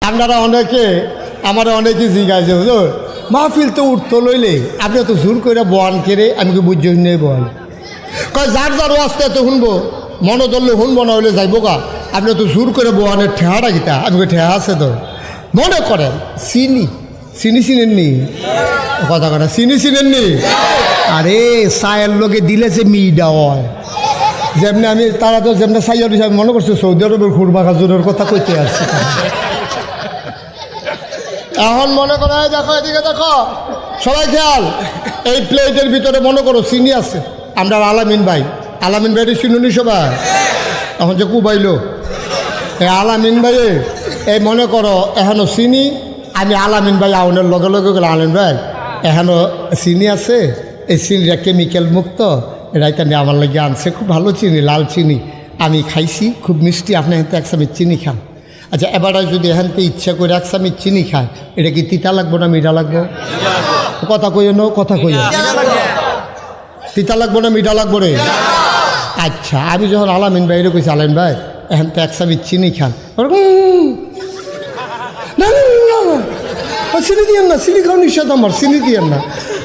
আপনারা অনেকে আমার অনেকে জিজ্ঞাসা হুজুর মাহফিল তো উঠতো লইলে আপনি তো জোর করে বয়ান কেড়ে আমি কি বুঝছি নেই বয়ান কয় যার যার আসতে তো শুনবো মনে ধরলে শুনবো না হইলে যাইব গা আপনি তো জোর করে বয়ানের ঠেহাটা গীতা আমি ঠেহা আছে তো মনে করেন চিনি চিনেননি কথা কথা চিনেননি আরে চায়ের লোকে দিলে যে মিডা হয় যেমনি আমি তারা তো যেমনি সাইয়ার হিসাবে মনে করছি সৌদি আরবের খুরমা খাজুরের কথা কইতে আসছি এখন মনে করো দেখো এদিকে দেখো সবাই খেয়াল এই প্লেটের ভিতরে মনে করো চিনি আছে আমরা আলামিন ভাই চিনুনি সবাই এখন যে কুবাইলো এই আলামিন ভাই এই মনে করো এখনো চিনি আমি আলামিন ভাই আউনের লগে লগে গেলে আলামিন ভাই এখনো চিনি আছে এই চিনিটা কেমিক্যাল মুক্ত এটা নিয়ে আমার লাগে আনছে খুব ভালো চিনি লাল চিনি আমি খাইছি খুব মিষ্টি আপনি এখান থেকে এক চামচ চিনি খান আচ্ছা এবারে যদি এখান থেকে ইচ্ছা করে এক চামচ চিনি খায় এটা কি তিতা লাগবো না মিঠা লাগবো কথা কইও না কথা কইও তিতা লাগবো না মিঠা লাগবো রে আচ্ছা আমি যখন আলামিন ভাই এটা কইছি আলামিন ভাই এখান থেকে এক চামচ চিনি খান চিনি দিয়েন না চিনি খাওয়া নিষেধ আমার চিনি দিয়েন না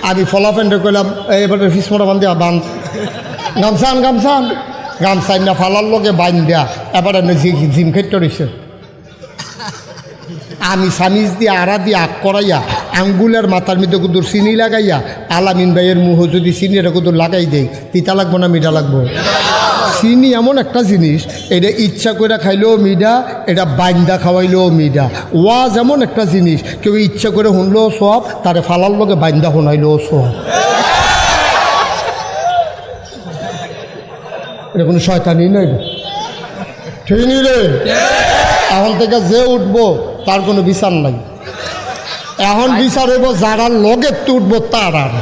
আমি ফলাফেন্ডে কইলাম এবারে ফিসমোটা বান্ধ দিয়া বান গামছান না ফালার লগে বাইন দেয়া এবার জিম খেতে রয়েছে আমি সামিজ দিয়ে আড়া দিয়ে আগ করাইয়া আঙ্গুলের মাথার মধ্যে কুদুর চিনি লাগাইয়া আলামিন ভাইয়ের মুহ যদি চিনিটা কুদুর লাগাই দেয় তিতা লাগবো না মিঠা লাগবো চিনি এমন একটা জিনিস এটা ইচ্ছা করে খাইলেও মিঠা এটা বাইন্দা খাওয়াইলেও মিঠা ওয়াজ এমন একটা জিনিস কেউ ইচ্ছা করে শুনলেও সব তারে ফালার লগে বাইন্দা শুনাইলেও সব এটা কোনো শয়তানি নাই ঠিক নি রে এখন থেকে যে উঠবো তার কোনো বিচার নাই এখন বিচার হইব যারা লগে উঠবো তার আর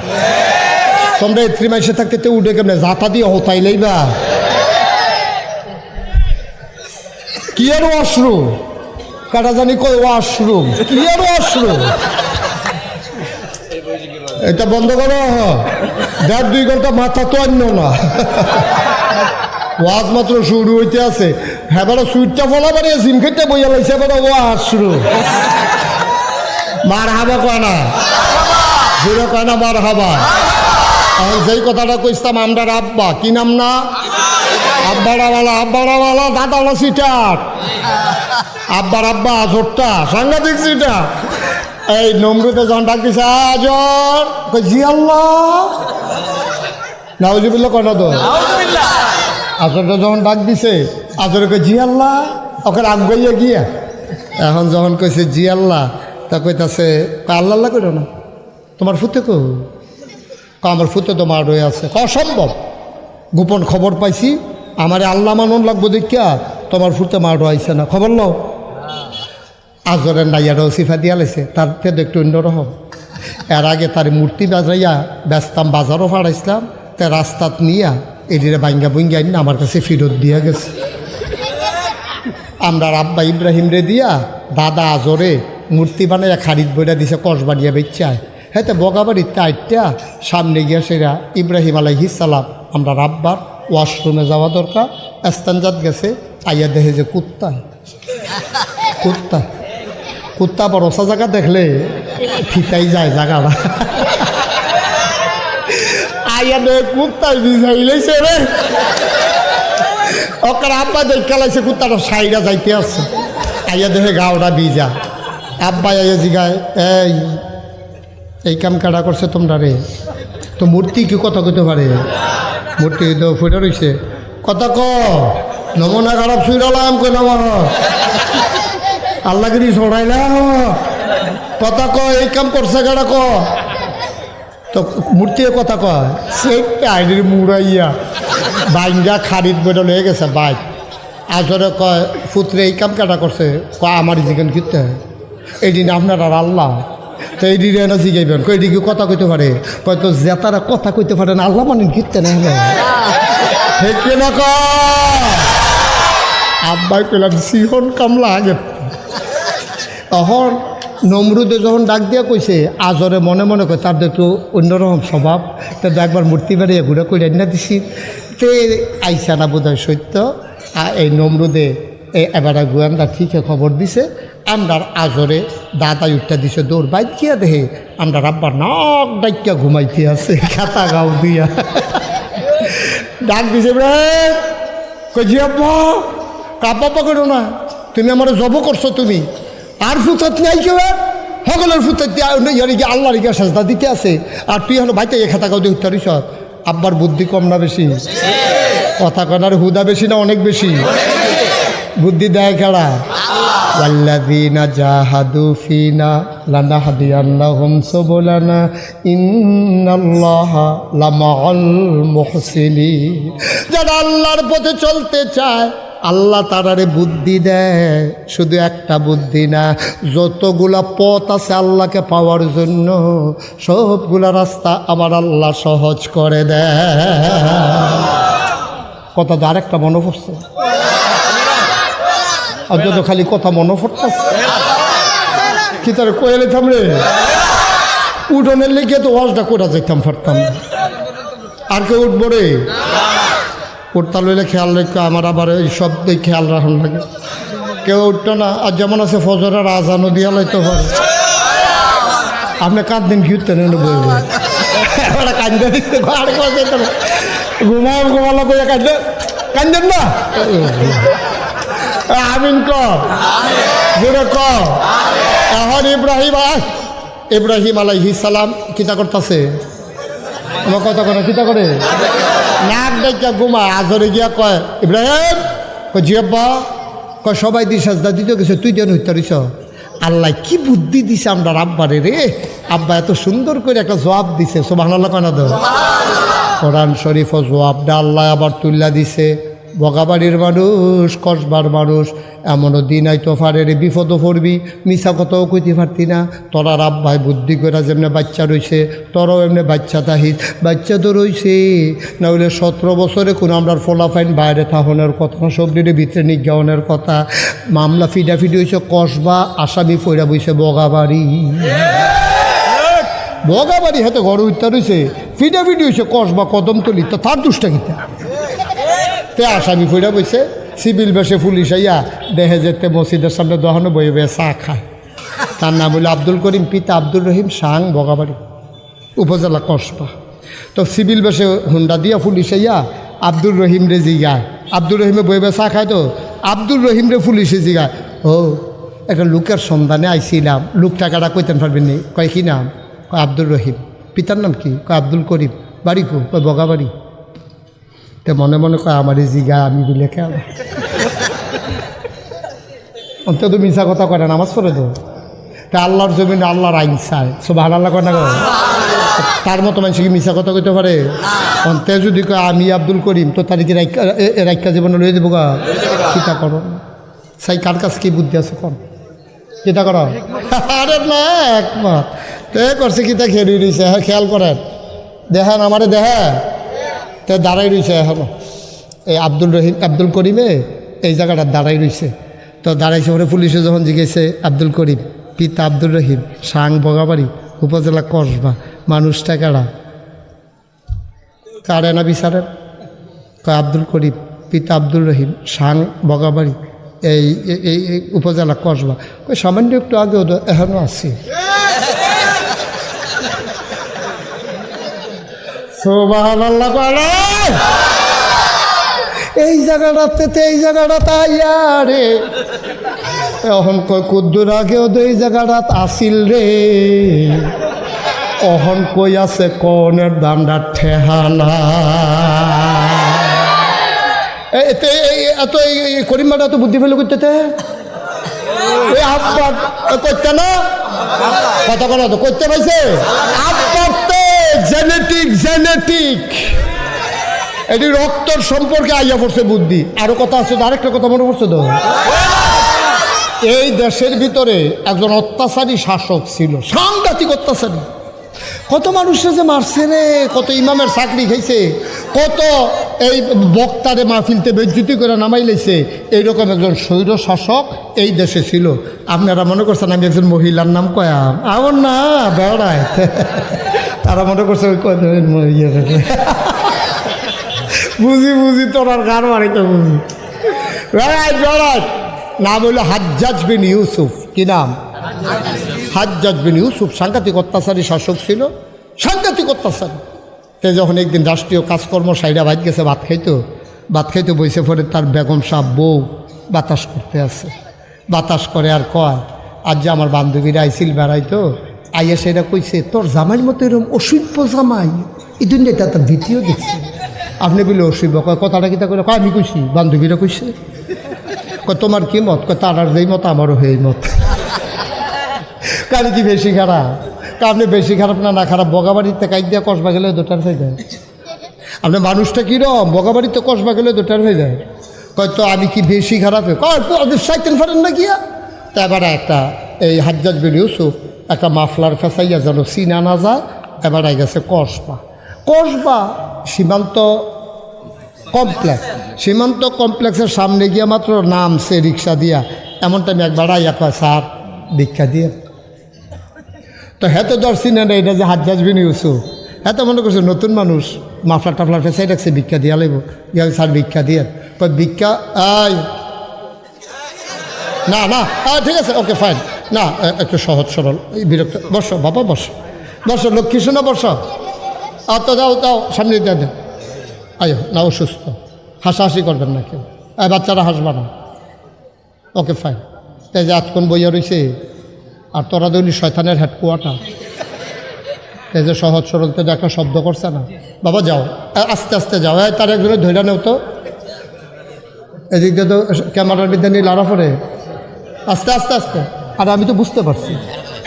তোমরা এত্রি মাসে থাকতে তো উঠে কেমন যাতা দিয়ে হতাইলেই বা কি আর ওয়াশরুম কাটা জানি কই ওয়াশরুম কি আর ওয়াশরুম এটা বন্ধ করো 1.5-2 ঘন্টা মাথা তো অন্য না ওয়াজ মাত্র শুরু হইতে আছে হ্যাঁ সুইটটা ফলা বাড়িয়ে জিম খেতে বইয়া লাগছে এবার ওয়াজ শুরু মার হাবা কয় না জিরো কয় না মার হাবা এখন যেই কথাটা কইতাম আমরা আব্বা কি নাম না আব্বাড়াওয়ালা দাদাওয়ালা সিটার আব্বার আব্বা জোরটা সাংঘাতিক সিটা এই নমরুদে যখন ডাক দিছে আজর জি আল্লাহ নাউজুবিল্লাহ কয় না তো আসরটা যখন ডাক দিছে আসরকে জি আল্লাহ ওকে আগাইয়া গিয়া এখন যখন কইছে জি আল্লাহ তা কইতাছে আল্লাহ আল্লাহ করো না তোমার ফুতে কো আমার ফুতে তো মার হয়ে আছে অসম্ভব গোপন খবর পাইছি আমারে আল্লাহ মানন লাগবো দেখিয়া তোমার ফুতে মার হয়েছে না খবর লও আজরের নাইয়াটাও সিফা দিয়া লাইছে তার থেকে একটু অন্যরকম এর আগে তার মূর্তি বাজাইয়া ব্যস্তাম বাজারও ফাড়াইছিলাম তা রাস্তাত নিয়া এদিকে বাঙ্গা বুঙ্গা আইন আমার কাছে ফেরত দিয়া গেছে আমরা আব্বা ইব্রাহিম রে দিয়া দাদা আজরে মূর্তি বানাইয়া খারিদ বইটা দিছে কসবাড়িয়া বেচায় হ্যাঁ তো বগাবাড়ির টাইটটা সামনে গিয়া সেরা ইব্রাহিম আলাইহিস সালাম আমরা রাব্বার ওয়াশরুমে যাওয়া দরকার এস্তানজাত গেছে আইয়া দেখে যে কুত্তা বড় ওসা জায়গা দেখলে ফিতাই যায় জায়গাটা আইয়া দেখে কুত্তাই বিজাইলেছে রে ওকে আব্বা দেখা লাগছে কুত্তাটা সাইডা যাইতে আছে আইয়া দেখে গাওটা বিজা আব্বা আইয়া জিগায় এই কাম কাটা করছে তোমরা রে তো মূর্তি কি কথা কইতে পারে মূর্তি তো ফুটে রয়েছে কথা ক নমুনা খারাপ শুইরালাম কই নম আল্লাহগিরি ছড়াইলাম কথা ক এই কাম করছে কাটা ক তো মূর্তি কথা কয় সেই আইডির মুড়াইয়া বাইঙ্গা খারিদ বেড়ে লয়ে গেছে বাইক আসরে কয় ফুতরে এই কাম কাটা করছে কয় আমার জিজ্ঞান কিনতে এইদিন আপনার আর আল্লাহ তো এই দিদি না জিগাইবেন কই দিকে কথা কইতে পারে হয়তো জেতারা কথা কইতে পারে না আল্লাহ মানে কিনতে না ঠিক না ক আব্বাই কইলাম সিহন কামলা আগে তখন নমরুদে যখন ডাক দিয়া কইছে আজরে মনে মনে কয় তার একটু অন্যরকম স্বভাব তো একবার মূর্তি বাড়িয়ে ঘুরে কইরা না দিছি তে আইসা না বোধ হয় সত্য এই নমরুদে এবার গোয়েন্দা ঠিকই খবর দিছে, আমরার আজরে দাদাই উঠটা দিছে দৌড় বাইক গিয়া দেহে আমরা আব্বা নাক ডাইকা ঘুমাইতে আছে খাতা গাও দিয়া ডাক দিছে জি আব্বা কাব্বা করো না, তুমি আমার জব করছো, তুমি আর ফুতাত নাই কেউ সকলের ফুতাত গিয়ে আল্লাহর গিয়া সাজদা দিতে আছে, আর তুই এখন ভাইতে খাতা গাও দিয়ে উত্তরিস। আব্বার বুদ্ধি কম না বেশি? কথা কনার হুদা বেশি না অনেক বেশি? বুদ্ধি দেয় খেলা। ওয়াল্লাযীনা জাহাদু ফিনা লানাহদিয়ান্নাহুম সুবুলানা ইন্নাল্লাহা লামাআল মুহসিনিন। যারা আল্লাহর পথে চলতে চায় আল্লাহ তারারে বুদ্ধি দেয়, শুধু একটা বুদ্ধি না, যতগুলা পথ আছে আল্লাহকে পাওয়ার জন্য সবগুলা রাস্তা আমার আল্লাহ সহজ করে দেয়। কথা তো আরেকটা মনে পড়ছে, আর যত খালি কথা মনে পড়তেছে কি তার কোয়েলে থামরে উঠোনের লেগে তো ওয়াজটা করে যেতাম পারতাম। আর কেউ উঠবো রে? উঠতা লইলে খেয়াল রেখে আমার আবার এই শব্দে খেয়াল রাখার লাগে। কেউ উঠতো না। আর যেমন আছে ফজরের আজানও দিয়া লাইতে পারে। আপনি কাঁদ দিন ঘিরতে নেন বলবে কান্দে দিতে ঘুমাও ঘুমালো করে কাঁদে কান্দেন না। আমিন করে ক। এখন ইব্রাহিম আলাইহিস সালাম কিতা করতেছে? আমার কথা করে কিতা করে নাক ডাইকা ঘুমায়। আজরে গিয়া কয় ইব্রাহিম, জি আব্বা। কয় সবাই দিয়ে সাজদা দিতে গেছে, তুই দেন হইতারিস। আল্লাহ কি বুদ্ধি দিছে আমরা আব্বারে রে। আব্বা এত সুন্দর করে একটা জবাব দিছে, সুবহানাল্লাহ কেন দাও। কোরআন শরীফ জবাবটা আল্লাহ আবার তুল্লা দিছে। বগাবাড়ির মানুষ, কসবার মানুষ, এমনও দিন আইতো পারে রে বিপদও পড়বি, মিশা কথাও কইতে পারতি না। তোরা আব্বাই বুদ্ধি করে যেমনি বাচ্চা রয়েছে, তোরাও এমনি বাচ্চা তাহিস। বাচ্চা তো রয়েছে না হইলে 17 বছরে কোনো আমরা ফলাফাইন বাইরে থাহনের কথা না, সবজির ভিতরে নিজ্ঞানের কথা। মামলা ফিডাফিডি হয়েছে কসবা, আসামি ফইরা বইছে বগাবাড়ি। বগাবাড়ি হাতে ঘর উঠতে রয়েছে, ফিডাফিডি হয়েছে কসবা কদমতলি, তো তার দুষ্টা গীতা আসামি ফইরা বইছে। সিভিল বেশে পুলিশ আইয়া দেখে যেতে মসজিদের সামনে দহনে বয়ে বয়ে চা খায়। তার নাম হইল আব্দুল করিম, পিতা আব্দুল রহিম, সাং, বগাবাড়ি, উপজেলা কসবা। তো সিভিল বেশে হুন্ডা দিয়া পুলিশ আইয়া আব্দুল রহিম রে জিগায়। আব্দুল রহিমে বয়ে বয়ে চা খায়, তো আব্দুল রহিম রে পুলিশে জিগায়, ও একটা লোকের সন্ধানে আইছিলাম, লোক টাকাটা কইতেন পারবেন নি? কয় কি নাম? কয় আব্দুল রহিম। পিতার নাম কি? কয় আব্দুল করিম। বাড়ি কো? কয় বগাবাড়ি। তো মনে মনে কয় আমারই জিগা, আমি বিলে খেয়াল অন্তত মিশা কথা কয় না, নামাজ পড়ে তো। তা আল্লাহর জমিনে আল্লাহর আইন চায়, সুবহানাল্লাহ কয় না? তার মতো মানুষ কি মিশা কথা কইতে পারে? অন্তে যদি কয় আমি আব্দুল করিম, তো তার কি রাইকা জীবনে লইয়ে দেবো গা? কিতা করো সাই, কার কাছে কি বুদ্ধি আছে কন? কিতা করো? আরে না একমত তে করছে, কিতা খেয়ে রয়েছে খেয়াল করেন, দেখেন আমারে দেখে তো দাঁড়াই রয়েছে এখন এই আব্দুল রহিম, আব্দুল করিমে এই জায়গাটা দাঁড়াই রয়েছে। তো দাঁড়াইছে পরে পুলিশে যখন জিজ্ঞেসে আব্দুল করিম, পিতা আব্দুল রহিম, সাং, বগাবাড়ি, উপজেলা কসবা, মানুষটা কারা? কারে না বিচারেন? কয় আব্দুল করিম, পিতা আব্দুল রহিম, সাং, বগাবাড়ি, এই এই উপজেলা কসবা। কই সামান্য একটু আগেও তো এখনও আছি। সুবহানাল্লাহ কয় এই জায়গাটাতে, এই জায়গাটা তাইয়া রে এখন কই কুদ্দুর আগেও তো এই জায়গাটা আসিল রে, অহন কই আছে কনের দামটা ঠেহানা। এত এই করিমাটা তো বুদ্ধি ফেলে করতে ওই আব্বার করতে না কথা বলা তো করতে পাইছে আব্বার তো জেনেটিক এটি রক্তর সম্পর্কে আইয়া পড়ছে বুদ্ধি। আরো কথা আছে, আরেকটা কথা মনে পড়ছে তো, এই দেশের ভিতরে একজন অত্যাচারী শাসক ছিল, সাংঘাতিক অত্যাচারী। কত মানুষরা যে মারছে রে, কত ইমামের চাকরি খাইছে, কত এই বক্তারে মাহফিলতে বেজ্জতি করে নামাই লাইছে। এইরকম একজন স্বৈর শাসক এই দেশে ছিল। আপনারা মনে করছেন আমি একজন মহিলার নাম কয়াম, আমার না বেড়ায়, তারা মনে করছে ওই বুঝি তোর আর গান মারি তো বুঝি বেড়ায় বেড়ায় নাম হইল হাজ্জাজ বিন ইউসুফ। কি নাম? হাজ্জাজ বিন ইউসুফ। সাংঘাতিক অত্যাচারী শাসক ছিল, সাংঘাতিক অত্যাচারী। তে যখন একদিন রাষ্ট্রীয় কাজকর্ম সাইডা বাইর গেছে ভাত খাইতো বইসে পরে তার বেগম সাহেব বউ বাতাস করতে আছে। বাতাস করে আর কয়, আজ যে আমার বান্ধবীরা আইছিল বেড়াইতো, আইয়া সেটা কইছে তোর জামাইয়ের মতো এরকম অসভ্য জামাই এই দুনিয়াটা তার দ্বিতীয় দেখছে। আপনি বলে অসভ্য কয় কথাটা কিতা করে? কয় আমি কইছি, বান্ধবীরা কইছে। কয় তোমার কি মত? কয় তার আর যেই মত আমারও সেই মত। কারণ কি বেশি খারাপ? আপনি বেশি খারাপ না খারাপ, বগাবাড়িতে কাইট দিয়া কসবা গেলে দুটার হয়ে যায়। আপনার মানুষটা কীরকম? বগাবাড়িতে কসবা গেলে দুটার হয়ে যায়। কয় তো আমি কি বেশি খারাপ? কয় সাইকেল ফারেন না গিয়া। তা এবারে একটা এই হাজ্জাজ বিন ইউসুফ একটা মাফলার ফেসাইয়া যেন চিনা না যায়, এবারে গেছে কসবা সীমান্ত কমপ্লেক্সের সামনে গিয়া মাত্র নামছে রিক্সা দিয়া। এমন টাইমে একবার আইয়া কয় স্যার ভিক্ষা দিয়ে। তো হ্যাঁ তো দর্শি না এটা যে হাজ্জাজ বিন ইউসুফ, হ্যাঁ তো মনে করছে নতুন মানুষ, মাফলার টাফলার ফেসাই রাখছে, ভিক্ষা দিয়া লাগব। ইয়া স্যার ভিক্ষা দিয়ে। কয় ভিক্ষা আয় না না ঠিক আছে ওকে ফাইন। না একটু সহজ সরল, বিরক্ত। বসো বাবা, বসো লক্ষ্মী শোনো, বসো। আর তো দাও সামনে দিয়ে দেন। আয়ো না, অসুস্থ, হাসাহাসি করবেন না কেউ, বাচ্চারা হাসবা না। Okay fine. তাই যে আতক্ষণ বইয়া রয়েছে, আর তোরা দলি শয়তানের হেডকোয়ার্টার। তাই যে সহজ সরলতে তো একটা শব্দ করছে না। বাবা যাও, আস্তে আস্তে যাও। তার একজনে ধৈর্য নেও তো, এদিক দিয়ে তো ক্যামেরার বিদ্যা নিয়ে লাড়া পড়ে। আস্তে আস্তে আস্তে। আর আমি তো বুঝতে পারছি।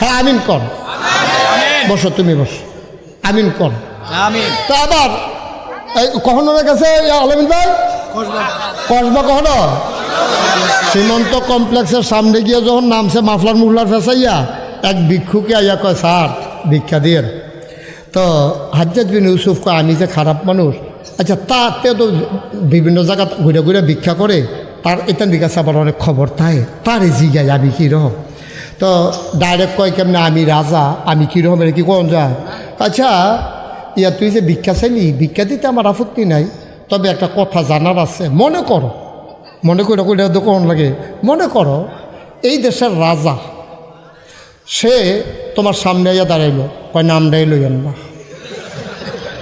হ্যাঁ আমিন কর। বসো, তুমি বসো, আমিন কর। তো আবার কখনো গেছে আলমিন ভাই কসবা, কখনো সীমান্ত কমপ্লেক্সের সামনে গিয়ে যখন নামছে মাফলার মুফলার ফেসাইয়া, এক ভিক্ষুকে আইয়া কয় স্যার ভিক্ষা দিয়ে। তো হাজ্জাজ বিন ইউসুফ কয় আমি যে খারাপ মানুষ। আচ্ছা তাতে তো বিভিন্ন জায়গা ঘুরে ঘুরে ভিক্ষা করে, তার এটার বিকাশ আবার অনেক খবর তারে জিগাই আমি কীরকম। তো ডাইরেক্ট কয় কেমনে আমি রাজা, আমি কীরকম, এটা কি কোন যায়? আচ্ছা ইয়া তুই যে ভিক্ষা চাইলি, ভিক্ষা দিতে আমার আপত্তি নাই, তবে একটা কথা জানার আছে। মনে করো তো কোন লাগে, মনে করো এই দেশের রাজা, সে তোমার সামনে আইয়া দাঁড়াইলো, কয় নামটাই লইয়েন না,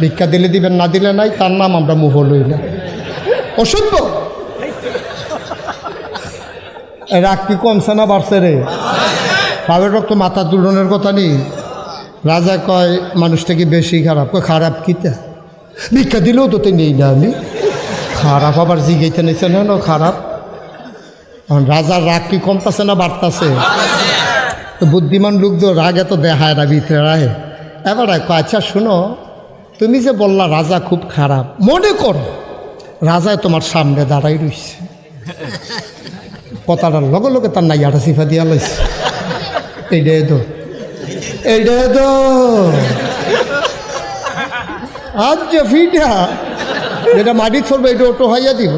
ভিক্ষা দিলে দিবেন, না দিলে নাই, তার নাম আমরা মুহ লইলাম। অসভ্য। রাগ কি কমছে না বাড়ছে রে? পাবের রক্ত মাথা তুলনের কথা নেই। রাজা কয় মানুষটা কি বেশি খারাপ? কয় খারাপ কিতা, ভিক্ষা দিলেও তো নেই না আমি, খারাপ আবার জিগাইতে নিছে না খারাপ। রাজার রাগ কি কমতেছে না বাড়তেছে? তো বুদ্ধিমান লোক তো রাগ এত দেখায় না, ভিতরে রাহে। এবার আচ্ছা শোনো, তুমি যে বললা রাজা খুব খারাপ, মনে করো রাজায় তোমার সামনে দাঁড়াই রইছে, কথাটার লগে লগে তার নাইয়াটা সিফা দিয়া লইছে। এইটাই তো আচ্ছা ফিটা যেটা মাটি চলবে এটা অটো হাইয়া দিব,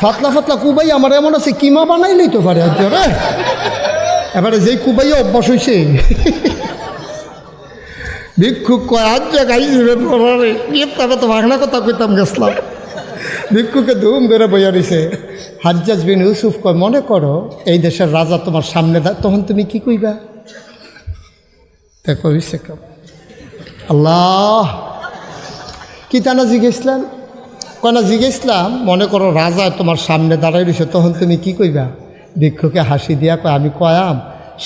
ফাতলা কুবাই আমার এমন আছে কিমা বানাইলেই তো পারে। আচ্ছা রে এবারে যেই কুবাইয়া অভ্যাস হয়েছে, ভিক্ষুক কয় আচ্ছা গাইছিলেন তারা তো ভাগনা কথা কইতাম গেছিলাম। ভিক্ষুকে ধুম ধরে বইয়া দিছে। হাজ্জাজ বিন ইউসুফ কয় মনে করো এই দেশের রাজা তোমার সামনে, তখন তুমি কি কইবা? দেখো আল্লাহ কি তা না জিজ্ঞেসলাম, কয়না জিজ্ঞেসলাম মনে করো রাজা তোমার সামনে দাঁড়াই রয়েছে, তখন তুমি কি কইবা? ভিক্ষুকে হাসি দিয়া কয় আমি কয়াম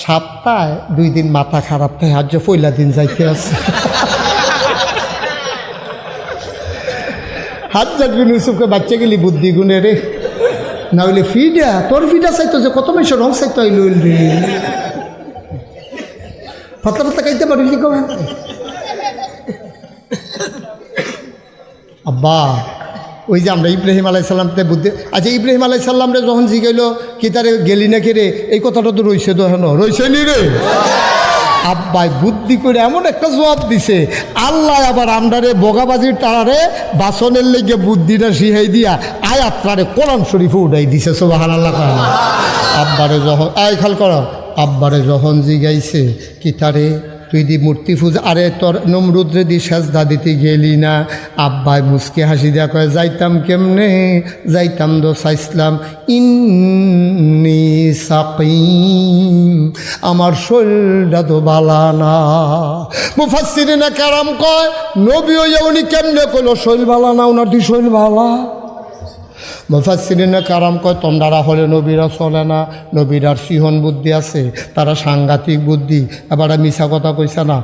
সপ্তাহে 2 দিন মাথা খারাপ থাকে, আজ পয়লা দিন যাইতে আছে। হাজ্জাজ বিন ইউসুফকে বাচ্চা গেলি বুদ্ধি গুণে রে, না হইলে ফিডা তোর ফিডা চাইতো যে কত মেশো রং চাইতো আইল রে, পাতলা খাইতে পারিস কবে? আব্বা ওই যে আমরা ইব্রাহিম আলাইসাল্লামতে বুদ্ধি, আচ্ছা ইব্রাহিম আলাইসাল্লামরে যখন জিগাইল কি তারে গেলি না কে রে, এই কথাটা তো রইছে তো হেন রইছে নি রে। আব্বাই বুদ্ধি করে এমন একটা জবাব দিছে, আল্লাহ আবার আমরারে বগাবাজির তারারে বাসনের লেগে বুদ্ধিটা শিখাই দিয়া আয়াতটারে কোরআন শরীফে উঠাই দিছে। সুবহানাল্লাহ। আব্বারে যখন আয় খাল কর, আব্বারে যখন জিগাইছে কি তারে তুই দি মূর্তি পূজা, আরে তোর নমরুদ্রে দি সেজদা দিতে গেলি না? আব্বাই মুসকে হাসি দেয়া কয় যাইতাম কেমনে, যাইতাম দো চাইছিলাম ইন্নি সাকিম, আমার শরীরটা তো বালা না। মুফাসসিরিনে কেরাম কয় নবী হইয়া উনি কেমনে কইলো শরীর বালা না, ওনার দি শরীর বালা? মুফাসসিরিনে কারাম কয় তোমরা হলে নবীরা চলে না, নবীরার সিহন বুদ্ধি আছে, তারা সাংঘাতিক বুদ্ধি। এবার মিছা কথা কইছে না।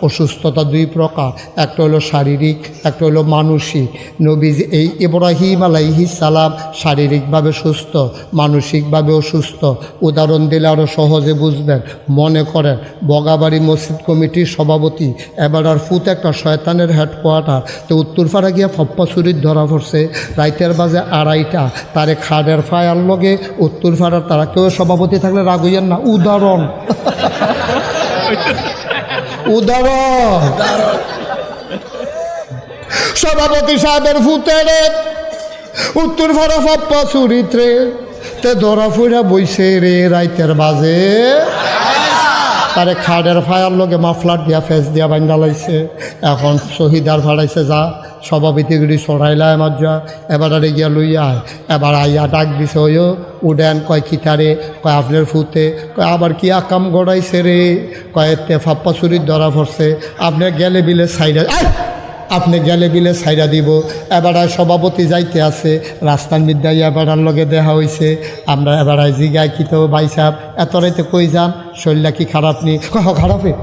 অসুস্থতা দুই প্রকার, একটা হলো শারীরিক, একটা হলো মানসিক। নবী এই ইব্রাহিম আলাইহিস সালাম শারীরিকভাবে সুস্থ, মানসিকভাবে অসুস্থ। উদাহরণ দিলে আরও সহজে বুঝবেন। মনে করেন বগাবাড়ি মসজিদ কমিটির সভাপতি, এবার আর ফুত একটা শয়তানের হেডকোয়ার্টার, তো উত্তরপাড়া গিয়া ফপ্পা চুরির ধরা পড়ছে রাইতের বাজে 2:30, তারে খাডের ফায়ার লগে উত্তরপাড়ার, তারা কেউ সভাপতি থাকলে রাগ হইয়েন না, উদাহরণ উদাহরণ। সভাপতি সাহেবের ফুতেরে উত্তরপাড়া ফপ্পা চুরিত্রে তে ধরা ফুরা বইছে রে রাইতের বাজে, তারে খাডের ফায়ার লগে মাফলার দিয়া ফেস দিয়া বান্ধা লাইছে। এখন শহীদার ফাড়াইছে, যা সভাপতিগুলি সরাইলায় মজ্জা, এবার আরে গিয়া লইয়া এবার আইয়া ডাক দিছে, ওইও উডেন, কয় খিতারে, কয় আপনার ফুতে, কয় আবার কি আকাম গড়াইছে রে, কয় এতে ফাপ্পা চুরির ধরা পড়ছে, আপনার গেলে বিলে সাইডা, আপনি গেলে বিলে সাইডা দিব। এবার সভাপতি যাইতে আছে রাস্তার বিদ্যায়, এবার লগে দেখা হয়েছে। আমরা এবার জিগায় কি তো ভাই সাহেব এত রাইতে কই যান, শরীরটা কি খারাপ নি? খারাপে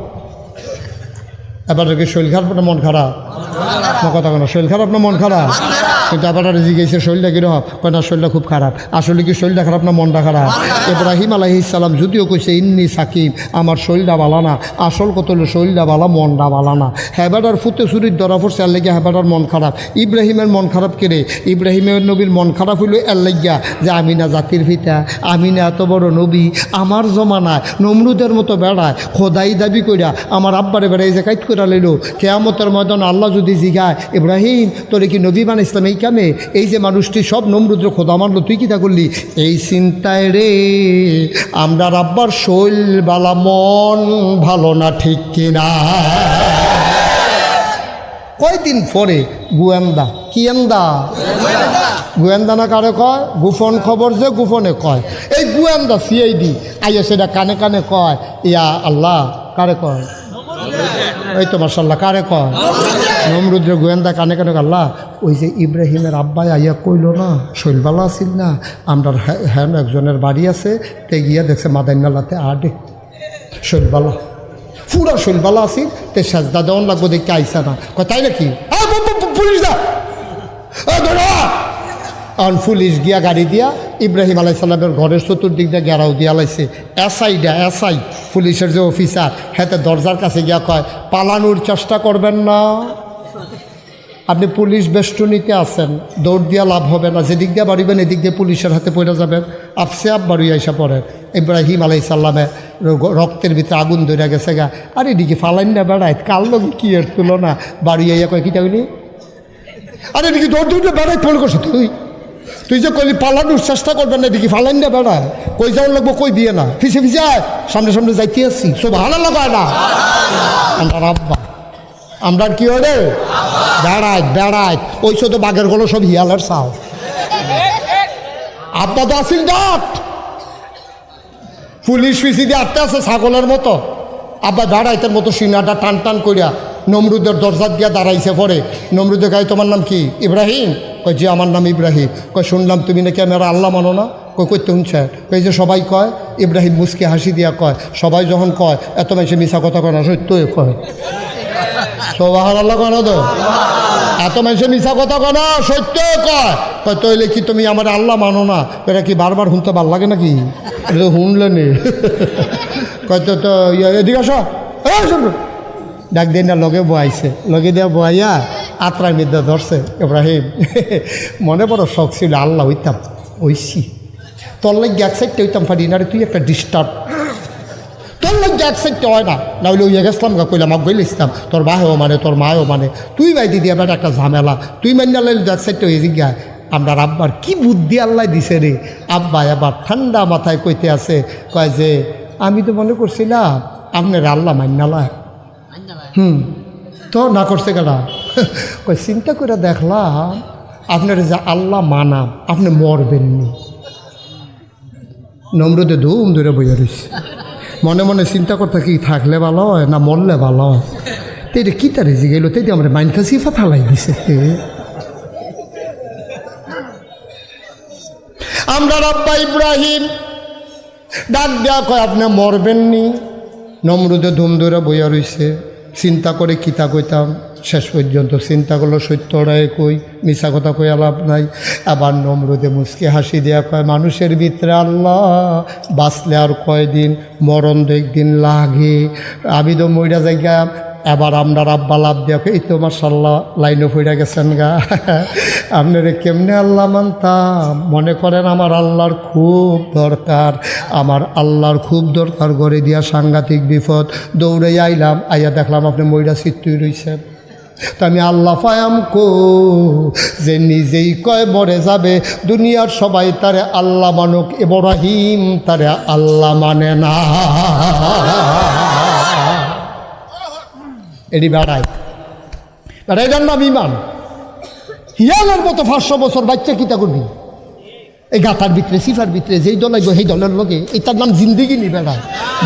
এবার কি শরীর খারাপ না মন খারাপ? কথা কেন শরীর খারাপ না মন খারাপ? কিন্তু এবার জিজ্ঞেসে শরীরটা কীরকম, কয় না শরীরটা খুব খারাপ। আসলে কি শরীরটা খারাপ না মনটা খারাপ? ইব্রাহিম আলাইহিস সালাম যদিও কইছে ইন্নি সাকিম, আমার শরীরটা বালা না, আসল কত হলো শরীরটা বালা, মনটা বালা না। হেবাডার ফুতে চুরির ধরা পড়ছে, এর লেগে হেবাডার মন খারাপ। ইব্রাহিমের মন খারাপ কেড়ে? ইব্রাহিমের নবীর মন খারাপ হইল এর লেগিয়া যে আমি না জাতির পিতা, আমি না এত বড় নবী, আমার জমানায় নমরুদের মতো বেড়ায় খোদাই দাবি কইরা আমার আব্বারে বেড়াই যে কাইট করে লইল। কেয়ামতের ময়দান আল্লাহ যদি জিগায় ইব্রাহিম তোরে কি নবী বানাইছিলাম এই কামে, এই যে মানুষটি সব নমরুদ্র খোদা মানলো, তুই কিতা করলি? এই চিন্তায় রে আমরা আব্বার শৈল বালা, মন ভালো না, ঠিক কিনা? কয়দিন পরে গোয়েন্দা, কি এন্দা গোয়েন্দা না কারে কয়? গোপন খবর যে গোপনে কয়, এই গোয়েন্দা সিআইডি আইয়া সেটা কানে কানে কয়, ইয়া আল্লাহ কারে কয়? এই তো মাশাআল্লাহ, কারে কয়? নমরুদ্রের গোয়েন্দা কানে কানে, আল্লাহ ওই যে ইব্রাহিমের আব্বাই আইয়া কইল না শৈলবালা আসিল না, আমরা হ্যাঁ একজনের বাড়ি আছে, তে গিয়া দেখছে মাদাইনালাতে আডে শৈলবালা, পুরা শৈলবালা আসিল, তে সাজদা দেওয়ান লাগবো দেখতে আইসা না, কয় তাই নাকি? পুলিশ দা আর পুলিশ গিয়া গাড়ি দিয়া ইব্রাহিম আলাইহিস সালামের ঘরের চতুর্দিক দিয়ে গেরাও দিয়া লাইছে। এসআই পুলিশের যে অফিসার, হেতে দরজার কাছে গিয়া কয় পালানোর চেষ্টা করবেন না, আপনি পুলিশ বেষ্টনীতে আছেন, দৌড় দিয়া লাভ হবে না, যেদিক দিয়ে বাড়িবেন এদিক দিয়ে পুলিশের হাতে পড়ে যাবেন, আপসে আপ বাড়ি আইসা পড়েন। ইব্রাহিম আলাইহিস সালামে রক্তের ভিতরে আগুন ধরে গেছে গা, আর এদিকে ফালাইন না বেড়ায়, কাল লোক কি এর তুলনা, বাড়ি আইয়া কয় কিটা হইনি, আরে এদিকে দৌড় দৌড়ে বেড়াই ফোন করছো তুই যে কইলি পালানোর চেষ্টা করবেন না, এদিকে ফালাইন না বেড়ায়, কই যাওয়ার লাগবো কই দিয়ে না, ফিসে ফিসে সামনে সামনে যাইতে আসছি, সব ভালো লাগায় না। আমরা আব্বা আমরা কি হলে বেড়ায় ওই শুধু বাঘের গলো সব হিয়ালের চাও, আব্বা তো আসিল ডাট পুলিশ ফিসি দিয়ে আটতে আছে ছাগলের মতো, আব্বা দাঁড়াইতের মতো সিনাটা টান টান করিয়া নমরুদের দরজার দিয়া দাঁড়াইছে। পরে নমরুদের গায়ে তোমার নাম কি? ইব্রাহিম। কয় যে আমার নাম ইব্রাহিম। কয় শুনলাম তুমি নাকি আমার আল্লাহ মানো না। কই করতে শুনছে? কই যে সবাই কয়। ইব্রাহিম মুসকে হাসি দিয়া কয় সবাই যখন কয় এত মানুষে মিশা কথা কয় না, সত্যই কয়, সোবাহান আল্লাহ কয় না তো, এত মানুষে মিশা কথা কয় না, সত্য কয়। কয় তৈলে কি তুমি আমার আল্লাহ মানো না? এটা কি বারবার শুনতে ভাল লাগে নাকি? এটা শুনলে নি কয় তো এদিকে আসো, ডাক দিয়ে না লগে বয়াইছে, লগে দিয়া বয়াইয়া আত্রার মিদ্যা ধরছে। ইব্রাহিম মনে বড় শখ ছিল আল্লাহ হইতাম, ওইসি তোর লাগে এক সাইডটা হইতাম পারি না রে, তুই একটা ডিস্টার্ব, তোর লাগে এক সাইডটা হয় না, না হইলে ওই গেছিলাম গা কইলাম আগ গইলে ইসলাম, তোর বাহেও মানে তোর মায়েও মানে, তুই ভাই দিদি এবার একটা ঝামেলা, তুই মান্য লাইলে এক সাইডটা হয়ে জিজ্ঞায়। আমরা আব্বার কি বুদ্ধি আল্লাহ দিছে রে, আব্বা এবার ঠান্ডা মাথায় কইতে আছে, কয় যে আমি তো মনে করছিলাম আপনার আল্লাহ মান্যালয়, তো না করছে কেনা কই চিন্তা করে দেখলাম আপনার যে আল্লাহ মানাম আপনি মরবেননি। নমরুদে ধুম ধরে বইয়া রয়েছে, মনে মনে চিন্তা করতে কি থাকলে ভালো হয় না মরলে ভালো হয়। তো এটা কী তার রেজি গেল, তাই আমার মাইন কাছে ফালাই দিছে। আমরা আব্বা ইব্রাহিম ডাক দেয়া কয় আপনি মরবেননি। নমরুদে ধুম ধরে বইয়া রয়েছে, চিন্তা করে কিতা কইতাম, শেষ পর্যন্ত চিন্তা করলো সত্যটাই কই, মিশা কথা কই লাভ নাই। আবার নমরুদে মুচকে হাসি দেয়া কয় মানুষের ভিতরে আল্লাহ বাঁচলে আর কয়দিন, মরণ তো একদিন লাগে, আমি তো মইরা জায়গা। এবার আমরা আব্বা লাভ দেওয়া এই তো মাশাল্লাহ লাইনও ফিরে গেছেন গা। আপনারা কেমনে আল্লাহ মানতাম, মনে করেন আমার আল্লাহর খুব দরকার, আমার আল্লাহর খুব দরকার, করে দিয়া সাংঘাতিক বিপদ, দৌড়ে আইলাম, আইয়া দেখলাম আপনি মইরা চিত্তুই রইছেন। তো আমি আল্লাহ ফায়াম কো যে নিজেই কয় মরে যাবে, দুনিয়ার সবাই তারে আল্লাহ মানুক, ইব্রাহিম তারে আল্লাহ মানে না। এটি বেড়াই বেড়াইটার নাম ইমান। হিয়ালের মতো 500 বছর বাচ্চা কিতা করবি এই গাতার ভিতরে সিফার ভিতরে, যেই দল লাগবে সেই দলের লগে, এটার নাম জিন্দিগি নি।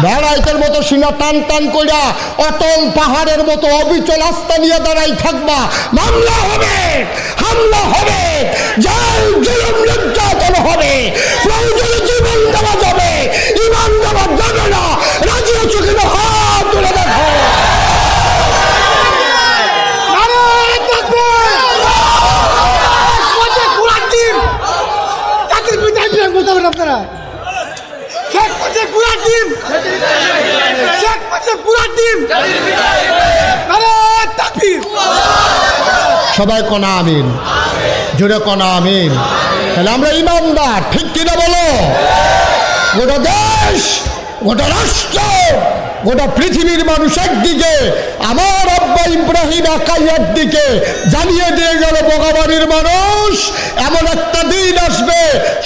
বেড়াইতের মতো সিনা টান টান কইরা অটল পাহাড়ের মতো অবিচল আস্থা নিয়ে দাঁড়াই থাকবা, মামলা হবে, হামলা হবে, জেল জুলুম নির্যাতন হবে, প্রয়োজনে জীবন দেওয়া যাবে, ইমান দেওয়া যাবে না। রাজি হচ্ছে কিনা হাত তুলে দেখো। আপনারা সবাই কনা আমিন, জোরে কনা আমিন। তাহলে আমরা ইমানদার, ঠিক কিনা বলো? গোটা দেশ, গোটা রাষ্ট্র, গোটা পৃথিবীর মানুষ একদিকে, আমার আব্বা ইব্রাহিম একাই একদিকে, জানিয়ে দিয়ে গেল বগাবাড়ির মানুষ এমন একটা দিন আসবে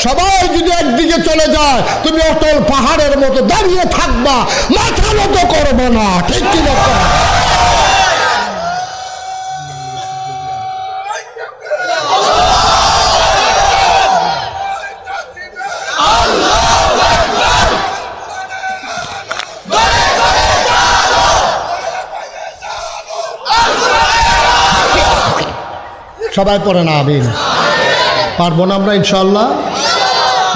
সবাই যদি একদিকে চলে যায়, তুমি অটল পাহাড়ের মতো দাঁড়িয়ে থাকবা, মাথা নত করবো না, ঠিক কিনা? সবাই পড়ে না আমিন। পারবো না আমরা ইনশাল্লাহ?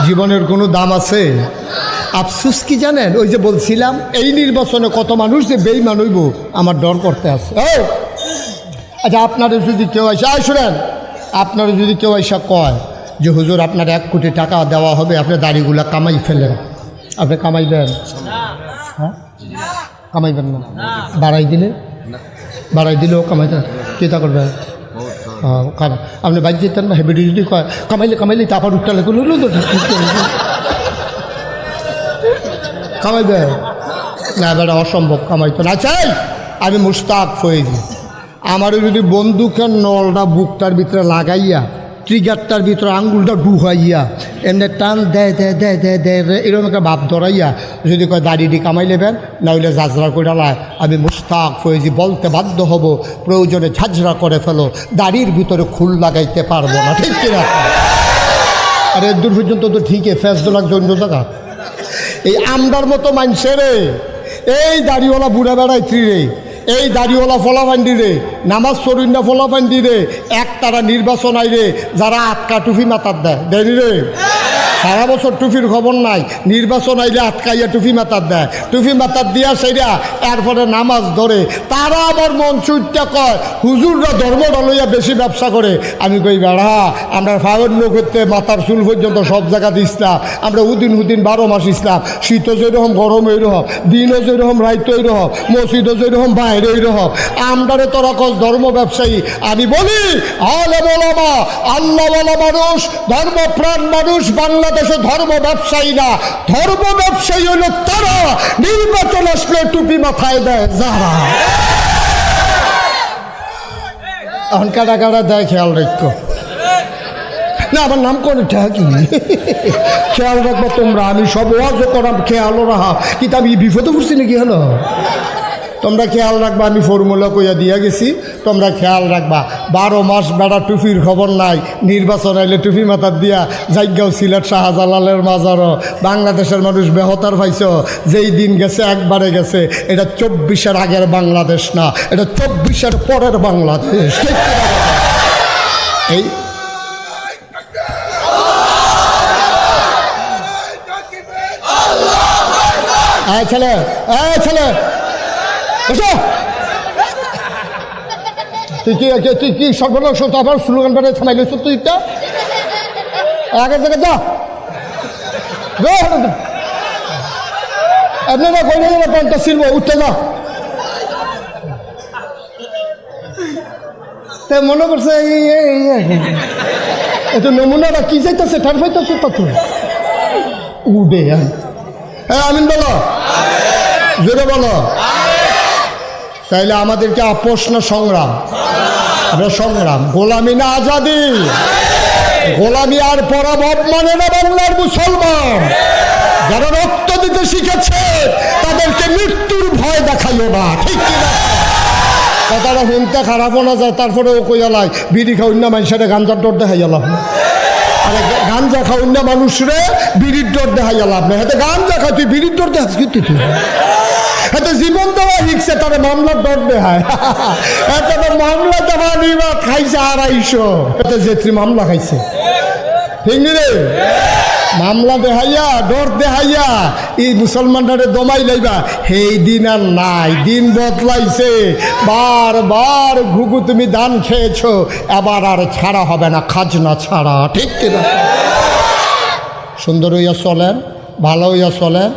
জীবনের কোনো দাম আছে? আফসুস কি জানেন, ওই যে বলছিলাম এই নির্বাচনে কত মানুষ যে বেঈমান হইব আমার ডর করতে আছে। আচ্ছা আপনারা যদি কেউ এসে শুনেন, আপনারা যদি কেউ এসে কয় যে হুজুর আপনার 1 কোটি টাকা দেওয়া হবে, আপনি দাড়িগুলা কামাই ফেলেন, আপনি কামাইবেন? হ্যাঁ কামাইবেন না, বাড়াই দিলেও কামাইতে কেতা করবেন? কারণ আপনি বাইরে যেতেন না, হেবিটি যদি কয় কামাইলে তারপর উঠতে কামাইবে না, এবার অসম্ভব কামাইতো না। চাই আমি মুস্তাক ফয়েজি, আমারও যদি বন্দুকের নলটা বুকটার ভিতরে লাগাইয়া ট্রিগারটার ভিতরে আঙ্গুলটা ডুহাইয়া এমনি টান দেয় দেয় দেয় দেয় দেয় এরকম একটা ভাব ধরাইয়া যদি কয় দাড়িটি কামাই নেবেন, নাহলে ঝাঁঝরা করে লায়, আমি মুস্তাক ফয়েজি বলতে বাধ্য হব প্রয়োজনে ঝাঁঝরা করে ফেলো, দাড়ির ভিতরে খুল লাগাইতে পারবো না, ঠিক কিনা? আর এর দূর পর্যন্ত তো ঠিকই ফেসদোলার জন্য জায়গা। এই আমরার মতো মানুষের এই দাড়িওয়ালা বুড়া বেড়াইত্রী রে, এই দাড়িওয়ালা ফলাফান্ডি রে, নামাজ সরুন্না ফলাফান্ডি রে, এক তারা নির্বাচন আইরে যারা আটকা টুপি মাথার দেয়, দেয়নি রে? সারা বছর টুপির খবর নাই, নির্বাচন আইলে আটকাইয়া টুপি মাথার দেয়, টুপি মাথার দিয়া সেইরা এরপরে নামাজ ধরে। তারা আবার মন চুইটা কয় হুজুররা ধর্মটা লইয়া বেশি ব্যবসা করে। আমি কই বেড়া, আমরা ফাগন্য করতে মাথার চুল পর্যন্ত সব জায়গাতে ইসলাম, আমরা উদিন 12 মাস ইসলাম, শীতও যেরকম গরম এইরকম, দিনও যেরকম রাইত এইরকম, মসজিদও যেরকম বাইরে এইরকম, আমরারে তোরা কস ধর্ম ব্যবসায়ী। আমি বলি আলেম ওলামা আল্লাহওয়ালা মানুষ, ধর্মপ্রাণ মানুষ বাংলাদেশে ধর্ম ব্যবসায়ী না, ধর্ম ব্যবসায়ী হলো তারা নির্বাচন আসলে টুপি মাথায় দেয় যারা। এখন কাটা কাটা দেয়, খেয়াল রাখো না, আমার নাম করে কি খেয়াল রাখবো তোমরা, আমি সব ওয়াজও করাম, খেয়ালও রাখা, কিন্তু আমি বিপদে পড়ছি নাকি? হলো তোমরা খেয়াল রাখবা, আমি ফর্মুলা কইয়া দিয়া গেছি, তোমরা খেয়াল রাখবা। 12 মাস বেড়া টুপির খবর নাই, নির্বাচন আইলে টুপি মাথার দিয়া জায়গাও সিলেট শাহজালালের মাজারও। বাংলাদেশের মানুষ বেহতার পাইছ, যেই দিন গেছে একবারে গেছে। এটা 24-এর আগের বাংলাদেশ না, এটা 24-এর পরের বাংলাদেশ। ঠিক এই ছেলে ছেলে এসো, তুই কি সর্বনাশ আবার স্লোগান বেড়ে থামাইল তুই আগের থেকে যা এমনি না কই না পঞ্চাশ শিল্প উঠতে যা। তাই মনে করছে এত নমুনাটা কি চাইতেছে ঠান পাইতেছে তত উঠে। আমিন বলো, জোরে বলো। তাইলে আমাদেরকে আপোষ না সংগ্রাম? আমরা সংগ্রাম। গোলামি না আজাদি? গোলামি আর পরাভব মানে না বাংলার মুসলমান। যারা রক্ত দিতে শিখেছে তাদেরকে মৃত্যুর ভয় দেখাইও না। ঠিক কিনা? কথাটা শুনতে খারাপও না যায়, তারপরেও কইয়ালাই বিড়ি খাওয়াই না মানুষের গাঞ্জার ডর দেখাইয়ালাম না। আরে গাঞ্জা খাওয়াই না মানুষরে বিড়ির ডর দেখাইয়ালাম না। হাতে গাঞ্জা খাই তুই বিড়ির ডর দেখাস কিন্তু তুই হাতে জীবন দেওয়া শিখছে, তারা মামলার ডর দেখায়। এত মামলা দেওয়া নিবা খাইছে 250, এতে যেত্রী মামলা খাইছে। ঠিক রে? মামলা দেখাইয়া ডর দেখাইয়া এই মুসলমানটারে দমাই লাইবা, সেই দিন আর নাই। দিন বদলাইছে। বারবার ঘুঘু তুমি দান খেয়েছো, এবার আর ছাড়া হবে না, খাজনা ছাড়া। ঠিক কিনা? সুন্দর হইয়া চলেন, ভালো হইয়া চলেন,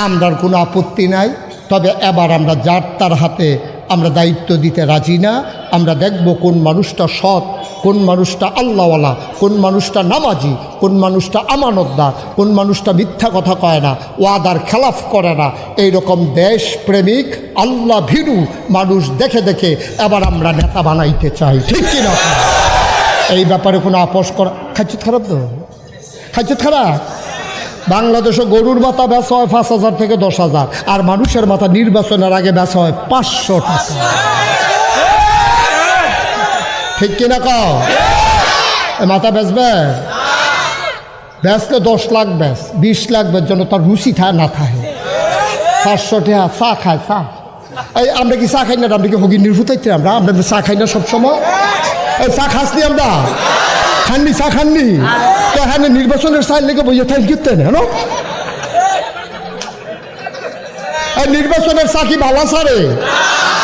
আমরার কোনো আপত্তি নাই। তবে এবার আমরা যার তার হাতে আমরা দায়িত্ব দিতে রাজি না। আমরা দেখব কোন মানুষটা সৎ, কোন মানুষটা আল্লাহওয়ালা, কোন মানুষটা নামাজি, কোন মানুষটা আমানতদার, কোন মানুষটা মিথ্যা কথা কয় না, ওয়াদার খেলাফ করে না। এইরকম দেশপ্রেমিক আল্লাহ ভীরু মানুষ দেখে দেখে এবার আমরা নেতা বানাইতে চাই। ঠিক কিনা? এই ব্যাপারে কোনো আপোষ করা খাইছে খারাপ তো? খাইছে খারাপ? বাংলাদেশে গরুর মাথা বেচা হয় 5,000 থেকে 10,000, আর মানুষের মাথা নির্বাচনের আগে বেচা হয় 500 টাকা। ঠিক কিনা কও? মাথা বেচবে? বেচলে 10 লাখ বেচ, 20 লাখ বেচ, যেন তার রুচি থাকে না থাকে। 500 টাকা চা খায়, চা। এই আমরা কি চা খাই না? আমরা কি হগি নির্ভুতাইতে? আমরা চা খাই না সবসময়? এই চা খাসনি আমরা? খাননি চা খাননি তো? হ্যাঁ, নির্বাচনের চাই লেগে বইয়ে থাই কিনতে না। নির্বাচনের চা কি ভালো সারে?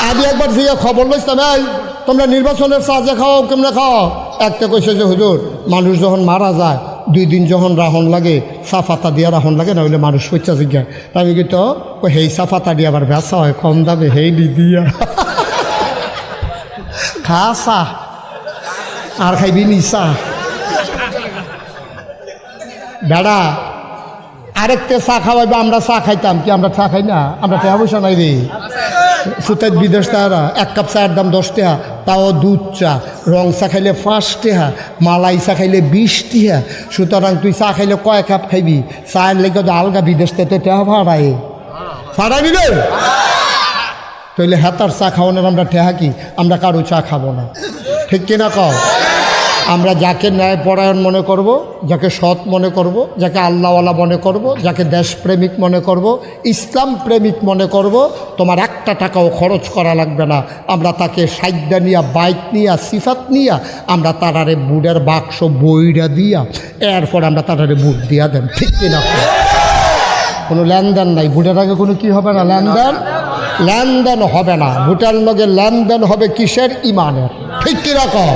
আমি একবার যে খবর লইতাম, এই তোমরা নির্বাচনের চা যে খাও কেমনে খাও? একটা কইছে যে হুজুর, মানুষ যখন মারা যায় 2 দিন যখন রাহন লাগে, চা পাতা দিয়া রাহন লাগে, না হইলে মানুষ পয়সা জিজ্ঞায়। আমি কিন্তু সেই চা পাতা দিয়ে আবার বেচা হয় কম দামে, হেই দিয়া খা চা আর খাইবি নি চা বেড়া। আরেকটা চা খাওয়াইবে, আমরা চা খাইতাম কি? আমরা চা খাই না? আমরা টাকা পয়সা নাই রে। সুতার বিদেশ তারা 1 কাপ চায়ের দাম 10 টাকা, তাও দুধ চা। রং চা খাইলে 5 টাকা, মালাই চা খাইলে 20 টাকা। সুতরাং তুই চা খাইলে কয় কাপ খাইবি? চায়ের লেগে তো আলগা বিদেশ থেকে টাকা ভাড়াই ফাড়াবি রে। তাইলে হাতার চা খাওয়ানোর আমরা ঠেহা কি? আমরা কারো চা খাবো না। ঠিক কিনা কও? আমরা যাকে ন্যায়পরায়ণ মনে করব, যাকে সৎ মনে করব, যাকে আল্লাহওয়ালা মনে করব, যাকে দেশপ্রেমিক মনে করব, ইসলাম প্রেমিক মনে করব, তোমার 1 টাকাও খরচ করা লাগবে না। আমরা তাকে সাইডা নিয়া, বাইক নিয়া, সিফাত নিয়া, আমরা তারারে বুড়ের বাক্স বইরা দিয়া, এরপর আমরা তারারে বুট দিয়া দেন। ঠিক কিনা? কোনো লেনদেন নাই। বুটের আগে কোনো কি হবে না? লেনদেন হবে না। বুটের লগে লেনদেন হবে কিসের? ইমানের। ঠিক কিনা কও?